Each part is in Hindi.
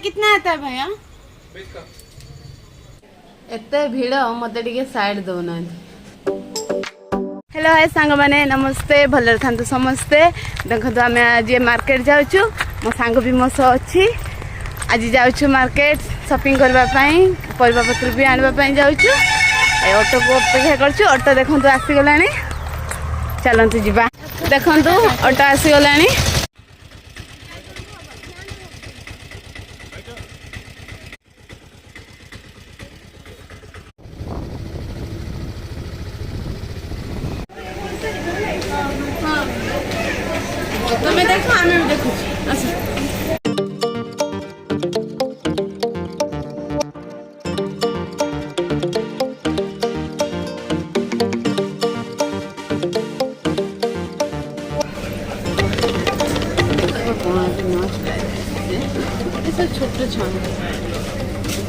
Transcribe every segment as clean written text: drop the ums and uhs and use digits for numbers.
कितना आता है भैया? एते भीड़ मत टे साइड दौना। हेलो हाय सांग मैंने नमस्ते भल था समस्ते देखो आम आज मार्केट जाऊँ मो सांग भी मो सह अच्छी आज जाऊँ मार्केट शॉपिंग करने परिवा पत्र भी आने जाऊँ ऑटो को अपेक्षा कर ऑटो देखो आसीगला चलतु जा देखु ऑटो आसीगला तुम्हें देखो आम भी देखु छोट छुआ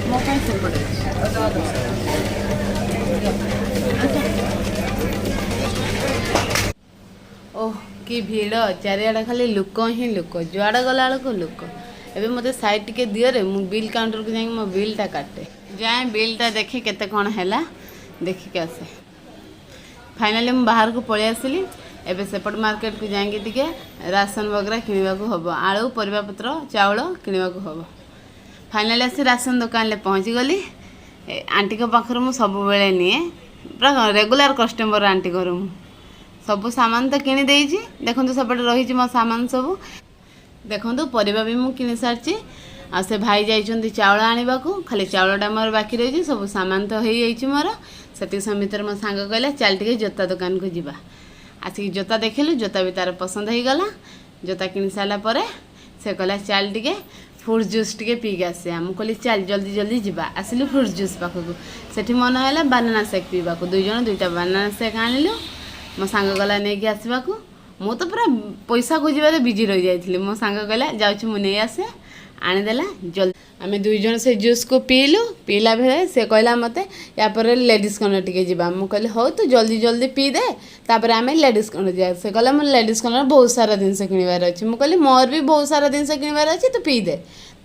मो से पड़े ओह कि भीड़ चारिआडे खाली लुक ही लुक जुआड़ गला लुक एबे मते साइड टिके दियो रे मु बिल काउंटर को जाई मो बिलटा काटे जाए बिलटा देखी केते कोन हैला देखी के आसे फाइनली मु बाहर को पळे आसिली एबे सेपट मार्केट को जाएंगे टिके राशन वगैरह किनिबा को हबो आलू परिवा पत्र चावल किनिबा को हबो फाइनली आसी राशन दुकान ले पहुँची गली आंटी को पाखर मु सब बेले निए पूरा रेगुलर कस्टमर आंटी घर मु सब सामान तो किनी देइछि देखंतु सेपटे रही मो सामान सब देखंतु परिवा भी मु किनी सारछि आ से भाई जाइछन्ती चावल आनिबा को खाली चावलटा मोर बाकी रही सब सामान तो हो जाइछि मोर सेति समितर मो सांग कहला चल टिके जोता दुकान को जिबा आसिक जोता देखिलु जोता भी तार पसंद हो गला जोता किनी सारा पर से कहला चल टिके फ्रूट जूस टिके पी के आसे हम कहली चल जल्दी जल्दी जिबा आसिलु फ्रूट जूस पाखक सेठी मन है बानाना शेक पीवा को दुई जन दुईटा बानाना शेक आनिलु मो सांग गला नहीं कि आसवा को मु तो पूरा पैसा खोजबार बिजी रही जाइली मो सांग कहला जाऊँ मु नहीं आसे आनीदेला जल्दी आम दुई जन से जूस को पीलु पीला बेले से कहला मते या पर लेडीज कॉर्नर टिके जिबा मु कहली हो तू जल्दी जल्दी पी दे तापर आम लेडीज कॉर्नर जा से कहला मो लेडीज कॉर्नर बहुत सारा जिनस किणवार अच्छी मु कहली मोर भी बहुत सारा जिनस किणवार अच्छी तू पी दे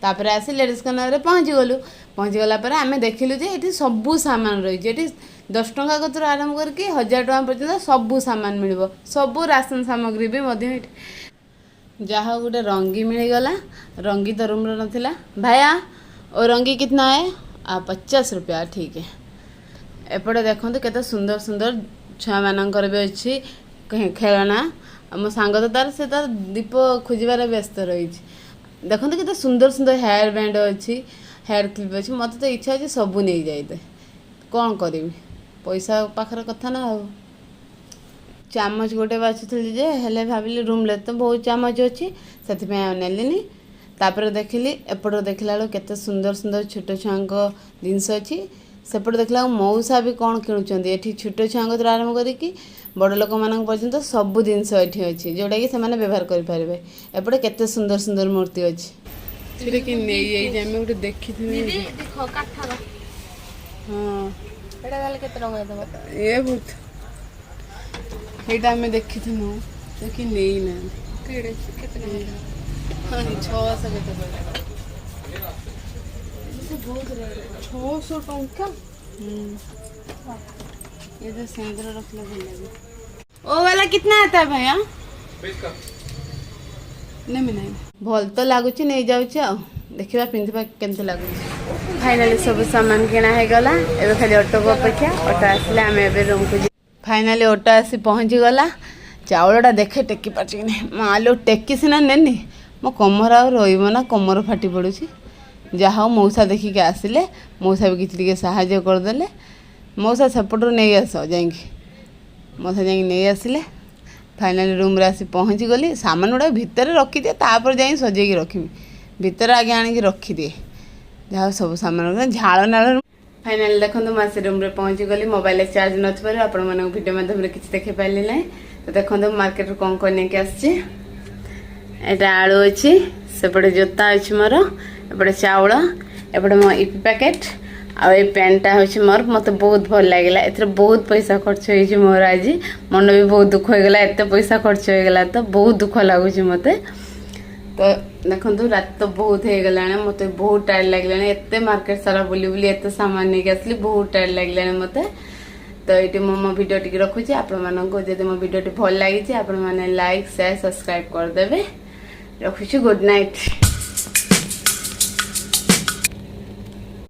तापर आसी लेडीज कॉर्नर रे पहुँची गलु पहुँची गला पर आम देखिलु जे एठी सबू सामान रही एठी 10 टंका कतरू आरंभ करके 1000 टंका पर्यंत सबू सामान मिलिबो सबू राशन सामग्री भी मध्य एठी जहा गोटे रंगी मिलगला रंगी तो रूम नाला भाया और रंगी कितना है 50 रुपया ठीक है एपटे देखो केते सुंदर सुंदर छुआ मानकर भी अच्छी खेलना मो सांग तो तार से तार दीप खोजार व्यस्त रही देखो केते सुंदर सुंदर हेयर बैंड अच्छी हेयर क्लिप अच्छी मत तो इच्छा अच्छे सबू नहीं जाए कौन करी पैसा पाखर कथा ना हो चामच गोटे बाछुली जे हेले भाविली रूम ले तो बहुत चामच अच्छी से नेलिनी तापर देखिली एपट देखला केते सुंदर सुंदर छोट छुआ जिनस अच्छी सेपट देखला मौसा भी कौन किणुचंती एठी छोट छुआ तो आरंभ करिकी बड़ लोक मान पर्यंत सब जिनस एठी अच्छी जोटा कि से व्यवहार करेंगे एपटे केते सुंदर सुंदर मूर्ति अच्छी कि नहीं जाए गोटे देखी ये बहुत ये देखी देखी नहीं ना 600 टंका ये तो सिंदूर रखले भल लगे ओ वाला कितना आता है भैया नहीं भल तो लगुच नहीं जाऊँ देखा पिंधा केमती लगुच फाइनाली सब सामान किना है गला एबे खाली ऑटो को अपेक्षा ऑटो आसले आम ए रूम को फाइनाली ऑटो आसी पहुँची गला चाउलटा देखे टेकी पार्टी नहीं मालो टेकी सीना नेनी मो कमर आ रहा कमर फाटी पड़ू जहा मौसा देखिके आसिले मौसा भी किसी साहाଯ୍य करदे मौसा सेपटू नहीं आस जा मौसा जा नहीं आसिले फाइनाली रूम रे आसी पहुँची गली सामान गुड़ा भितर रखीदिए तापर जा सजेकी रखी भितर आगे आणिकी रखीदिए जहाँ सब सामान झाड़ नाल फाइनाली देखो मुझे रूम रे पहुँची गली मोबाइल चार्ज नथबार आपण मानक वीडियो माध्यम रे किछि देखि पाइली नै तो देखो मार्केट कौन कौन लेके आसछि एटा आलू अच्छी सेपटे जोता अच्छी मोर एपटे चाउल एपटे मो इपी पैकेट आ पैंटा हूँ मोर मत बहुत भल लगे ए बहुत पैसा खर्च हो मोर आज मन भी बहुत दुख हो गला एत पैसा खर्च हो गला तो बहुत दुख लगुच मत तो देखो रात तो बहुत हो गला मत बहुत टायर लगे एत मार्केट सारा बुली बुली एत सामान नहीं आसली बहुत टायर लगे मत तो ये मो भिडियो टी रखुच्छी आपको मो भिडियो भल लगी आपण मैंने लाइक शेयर सब्सक्राइब करदे रखुच्छी गुड नाइट।